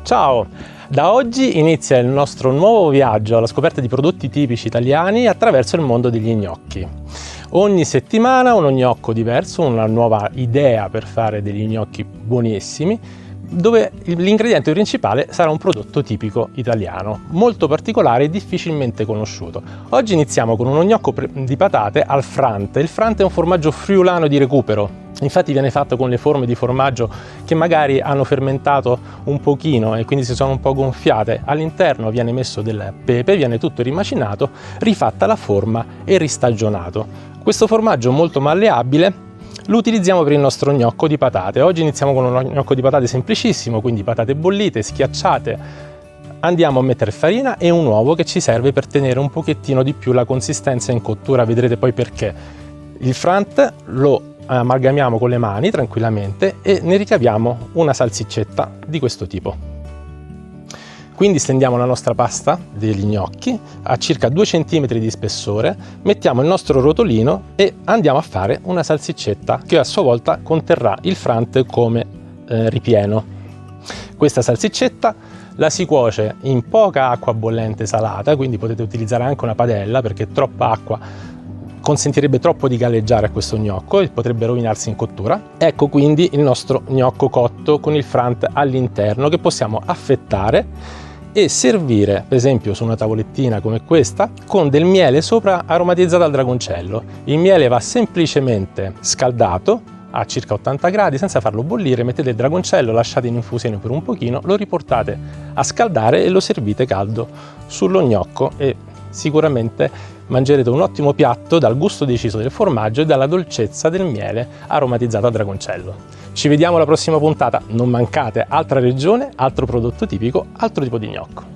Ciao! Da oggi inizia il nostro nuovo viaggio alla scoperta di prodotti tipici italiani attraverso il mondo degli gnocchi. Ogni settimana uno gnocco diverso, una nuova idea per fare degli gnocchi buonissimi, dove l'ingrediente principale sarà un prodotto tipico italiano, molto particolare e difficilmente conosciuto. Oggi iniziamo con uno gnocco di patate al Frante. Il Frante è un formaggio friulano di recupero. Infatti viene fatto con le forme di formaggio che magari hanno fermentato un pochino e quindi si sono un po' gonfiate. All'interno viene messo del pepe, viene tutto rimacinato, rifatta la forma e ristagionato. Questo formaggio molto malleabile lo utilizziamo per il nostro gnocco di patate. Oggi iniziamo con uno gnocco di patate semplicissimo, quindi patate bollite, schiacciate. Andiamo a mettere farina e un uovo che ci serve per tenere un pochettino di più la consistenza in cottura, vedrete poi perché. Il Frante lo amalgamiamo con le mani tranquillamente e ne ricaviamo una salsiccetta di questo tipo. Quindi stendiamo la nostra pasta degli gnocchi a circa 2 cm di spessore, mettiamo il nostro rotolino e andiamo a fare una salsiccetta che a sua volta conterrà il Frante come ripieno. Questa salsiccetta la si cuoce in poca acqua bollente salata, quindi potete utilizzare anche una padella perché troppa acqua consentirebbe troppo di galleggiare a questo gnocco e potrebbe rovinarsi in cottura. Ecco quindi il nostro gnocco cotto con il Frante all'interno che possiamo affettare e servire per esempio su una tavolettina come questa con del miele sopra aromatizzato al dragoncello. Il miele va semplicemente scaldato a circa 80 gradi senza farlo bollire, mettete il dragoncello, lasciate in infusione per un pochino, lo riportate a scaldare e lo servite caldo sullo gnocco e sicuramente mangerete un ottimo piatto dal gusto deciso del formaggio e dalla dolcezza del miele aromatizzato al dragoncello. Ci vediamo alla prossima puntata, non mancate altra regione, altro prodotto tipico, altro tipo di gnocco.